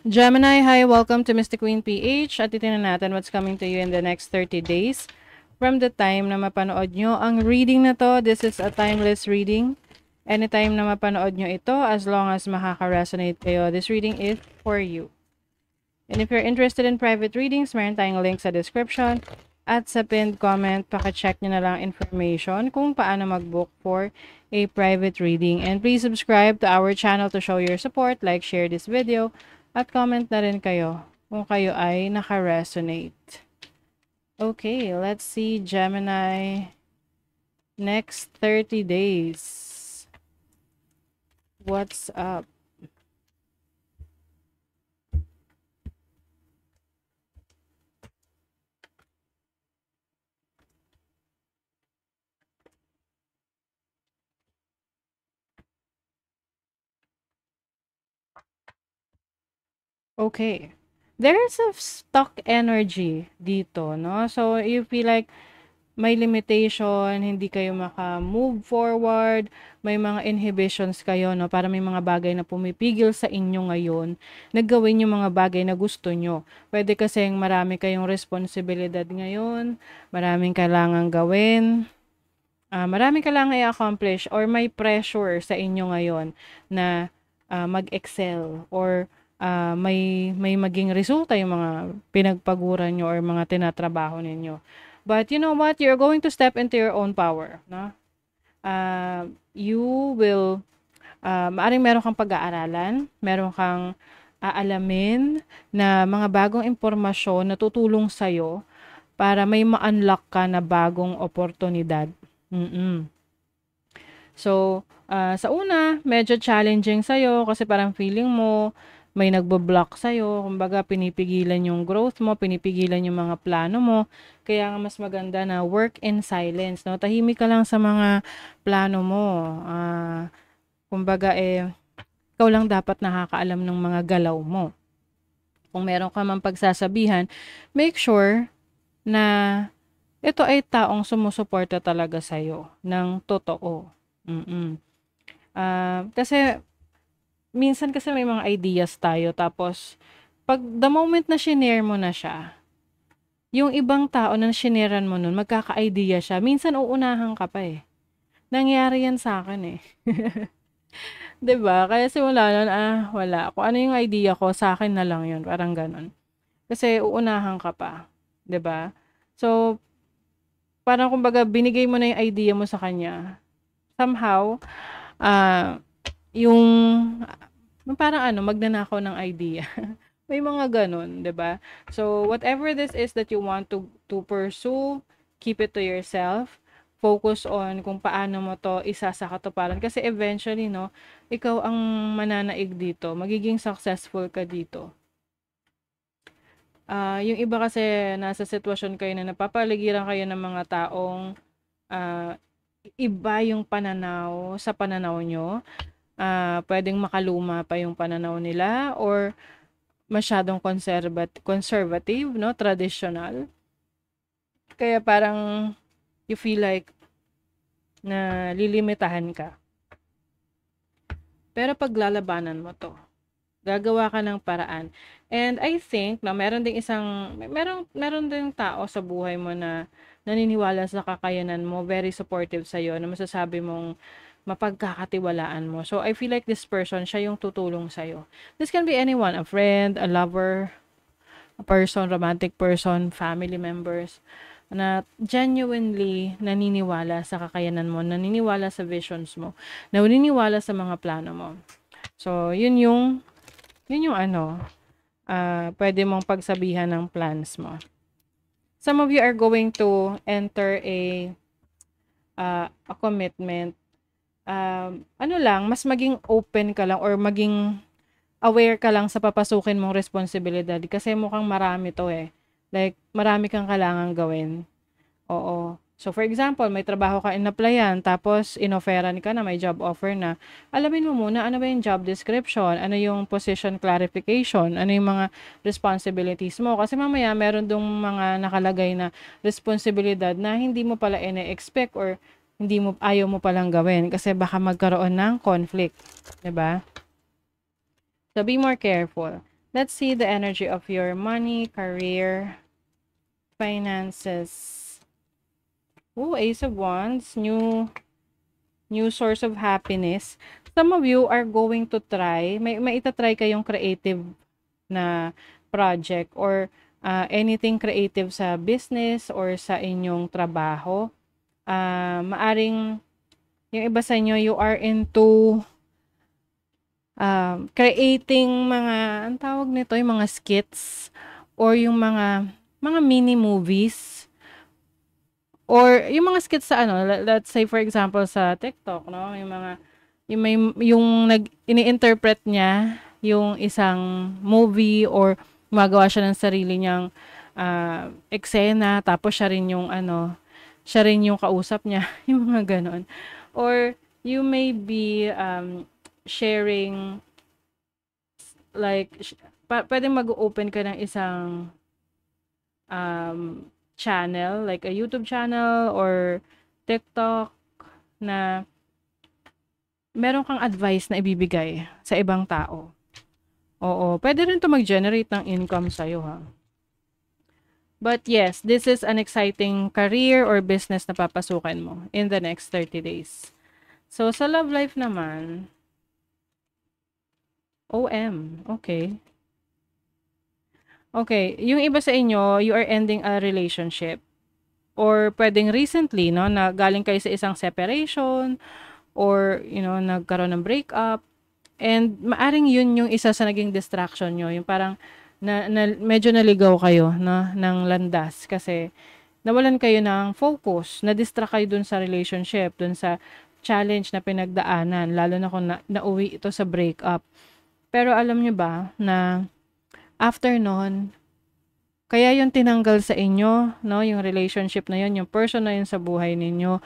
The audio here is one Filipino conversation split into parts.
Gemini, hi, welcome to Mystic Queen PH at titingnan natin what's coming to you in the next 30 days from the time na mapanood nyo ang reading na to. This is a timeless reading. Anytime na mapanood nyo ito, as long as makaka-resonate kayo, this reading is for you. And if you're interested in private readings, meron tayong link sa description at sa pinned comment, paka-check nyo na lang information kung paano mag-book for a private reading. And please subscribe to our channel to show your support, like, share this video, at comment na rin kayo kung kayo ay naka-resonate. Okay, let's see Gemini next 30 days. What's up? Okay. There's a stuck energy dito, no? So, you feel like may limitation, hindi kayo maka-move forward, may mga inhibitions kayo, no? Para may mga bagay na pumipigil sa inyo ngayon na gawin yung mga bagay na gusto nyo. Pwede kasing marami kayong responsibilidad ngayon, maraming kailangan gawin, maraming kailangan i-accomplish, or may pressure sa inyo ngayon na mag-excel, or may maging resulta yung mga pinagpaguran nyo or mga tinatrabaho ninyo. But you know what? You're going to step into your own power. No? You will, maaring meron kang pag-aaralan, meron kang aalamin na mga bagong impormasyon na tutulong sa'yo para may ma-unlock ka na bagong oportunidad. So, sa una, medyo challenging sa'yo kasi parang feeling mo may nagbo-block sa'yo. Kumbaga, pinipigilan yung growth mo, pinipigilan yung mga plano mo. Kaya nga mas maganda na work in silence. No? Tahimik ka lang sa mga plano mo. Kumbaga, ikaw lang dapat nakakaalam ng mga galaw mo. Kung meron ka mang pagsasabihan, make sure na ito ay taong sumusuporta talaga sa'yo ng totoo. Kasi minsan kasi may mga ideas tayo tapos pag the moment na shinare mo na siya, yung ibang tao na shineran mo nun, magkaka-idea siya. Minsan uunahan ka pa eh. Nangyari yan sa akin eh. 'Di ba? Kaya simula nun, wala. Kung ano yung idea ko, sa akin na lang yun. Parang ganun. Kasi uunahan ka pa. 'Di ba? So, parang kumbaga binigay mo na yung idea mo sa kanya. Somehow, ah, yung parang magnanakaw ng idea. May mga ganun, 'di ba? So, whatever this is that you want to pursue, keep it to yourself. Focus on kung paano mo to isa sa katuparan. Kasi eventually, no, ikaw ang mananaig dito. Magiging successful ka dito. Yung iba kasi nasa sitwasyon kayo na napapaligiran kayo ng mga taong iba yung pananaw sa pananaw nyo. Pwedeng makaluma pa yung pananaw nila or masyadong conservative, no, traditional. Kaya parang you feel like na lilimitahan ka. Pero paglalabanan mo to, gagawa ka ng paraan. And I think na meron ding tao sa buhay mo na naniniwala sa kakayanan mo, very supportive sa iyo, na masasabi mong mapagkakatiwalaan mo. So I feel like this person, siya yung tutulong sa iyo. This can be anyone, a friend, a lover, a person, romantic person, family members, na genuinely naniniwala sa kakayanan mo, naniniwala sa visions mo, naniniwala sa mga plano mo. So, yun yung pwede mong pagsabihan ng plans mo. Some of you are going to enter a commitment. Mas maging open ka lang or maging aware ka lang sa papasukin mong responsibilidad kasi mukhang marami to eh. Like, marami kang kailangan gawin. Oo. So, for example, may trabaho ka in-applyan, tapos inofferan ka na, may job offer na. Alamin mo muna, ano ba yung job description? Ano yung position clarification? Ano yung mga responsibilities mo? Kasi mamaya, meron dong mga nakalagay na responsibilidad na hindi mo pala ine-expect or ayaw mo palang gawin kasi baka magkaroon ng conflict. 'Di ba? So, be more careful. Let's see the energy of your money, career, finances. Oh, Ace of Wands, new source of happiness. Some of you are going to try, may itatry kayong creative na project or anything creative sa business or sa inyong trabaho. Maaring yung iba sa inyo, you are into creating mga, ang tawag nito, yung mga skits or yung mga mini movies or yung mga skits sa ano, let's say for example sa TikTok, no? Yung may yung ini-interpret niya yung isang movie or gumagawa siya ng sarili niyang eksena tapos siya rin yung kausap niya, yung mga ganon. Or you may be sharing like pwedeng mag-open ka ng isang channel like a YouTube channel or TikTok na meron kang advice na ibibigay sa ibang tao. Oo, pwede rin 'to mag-generate ng income sa'yo, ha. But yes, this is an exciting career or business na papasukan mo in the next 30 days. So, sa love life naman, OM, okay. Okay, yung iba sa inyo, you are ending a relationship or puwedeng recently 'no, na galing kayo sa isang separation or nagkaroon ng breakup and maaring yun yung isa sa naging distraction niyo, yung parang na medyo naligaw kayo 'no, ng landas kasi nawalan kayo ng focus, na-distract kayo dun sa relationship, dun sa challenge na pinagdaanan lalo na kung nauwi ito sa breakup. Pero alam niyo ba na after nun, kaya yun tinanggal sa inyo 'no, yung relationship na yun, yung person na yun sa buhay ninyo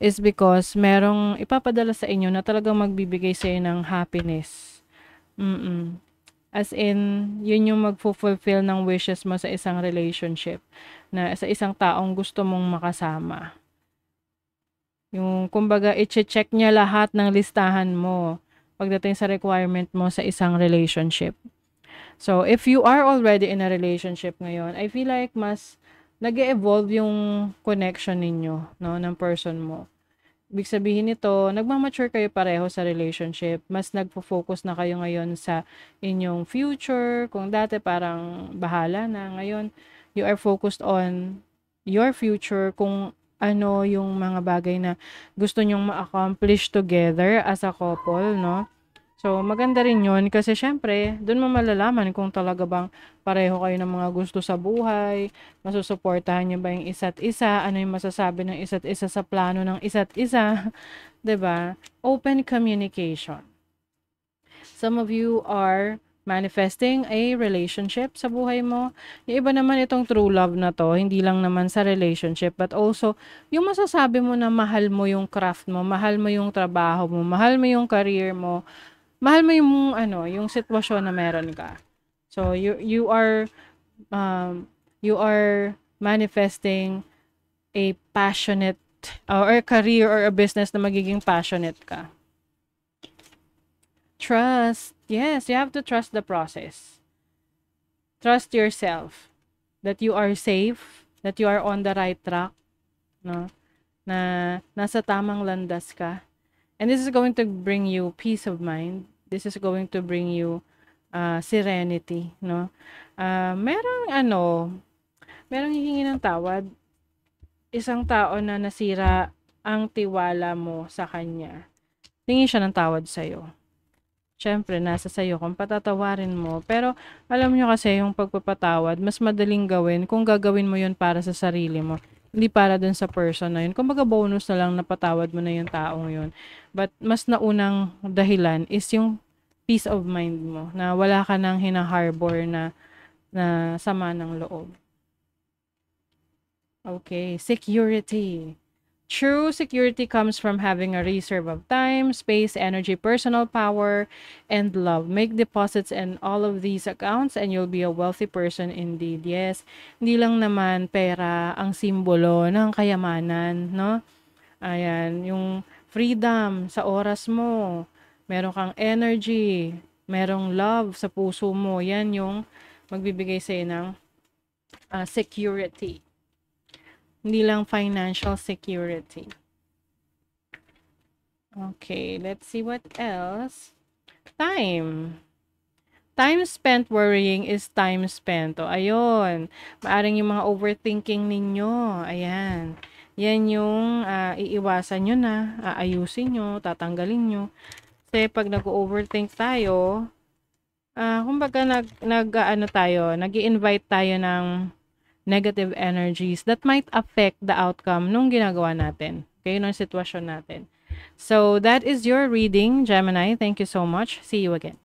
is because merong ipapadala sa inyo na talagang magbibigay sa'yo ng happiness. As in, yun yung magfu-fulfill ng wishes mo sa isang relationship, na sa isang taong gusto mong makasama. Yung kumbaga iche-check niya lahat ng listahan mo pagdating sa requirement mo sa isang relationship. So, if you are already in a relationship ngayon, I feel like mas nag-e-evolve yung connection ninyo, no, ng person mo. Ibig sabihin nito, nagma-mature kayo pareho sa relationship. Mas nagfo-focus na kayo ngayon sa inyong future. Kung dati parang bahala na, ngayon you are focused on your future, kung ano yung mga bagay na gusto nyong ma-accomplish together as a couple, no? So, maganda rin yun kasi syempre, dun mo malalaman kung talaga bang pareho kayo ng mga gusto sa buhay, masusuportahan niyo ba yung isa't isa, ano yung masasabi ng isa't isa sa plano ng isa't isa, 'di ba? Open communication. Some of you are manifesting a relationship sa buhay mo. Yung iba naman itong true love na to, hindi lang naman sa relationship, but also yung masasabi mo na mahal mo yung craft mo, mahal mo yung trabaho mo, mahal mo yung career mo, mahal mo yung yung sitwasyon na meron ka. So you are manifesting a passionate or a career or a business na magiging passionate ka. Trust. Yes, you have to trust the process. Trust yourself that you are safe, that you are on the right track, no? Na nasa tamang landas ka. And this is going to bring you peace of mind. This is going to bring you serenity, no? Merong hihingi ng tawad. Isang tao na nasira ang tiwala mo sa kanya. Hingi siya ng tawad sa'yo. Siyempre, nasa sa'yo kung patatawarin mo. Pero, alam nyo kasi, yung pagpapatawad, mas madaling gawin kung gagawin mo yun para sa sarili mo. Hindi para dun sa person na yun. Kumbaga bonus na lang napatawad mo na yung taong yun. But, mas naunang dahilan is yung peace of mind mo. Na wala ka nang hinaharbor na sama ng loob. Okay, security. True security comes from having a reserve of time, space, energy, personal power, and love. Make deposits in all of these accounts and you'll be a wealthy person indeed. Yes, hindi lang naman pera ang simbolo ng kayamanan, no? Ayan, yung freedom sa oras mo. Meron kang energy, merong love sa puso mo, yan yung magbibigay sa'yo ng security. Hindi lang financial security. Okay, let's see what else. Time. Time spent worrying is time spent. O, ayun. Maaring yung mga overthinking ninyo. Ayan. Yan yung iiwasan nyo na, aayusin nyo, tatanggalin nyo. Kasi pag nag-overthink tayo, kumbaga nag-i-invite tayo ng negative energies that might affect the outcome nung ginagawa natin. Okay, nung sitwasyon natin. So, that is your reading, Gemini. Thank you so much. See you again.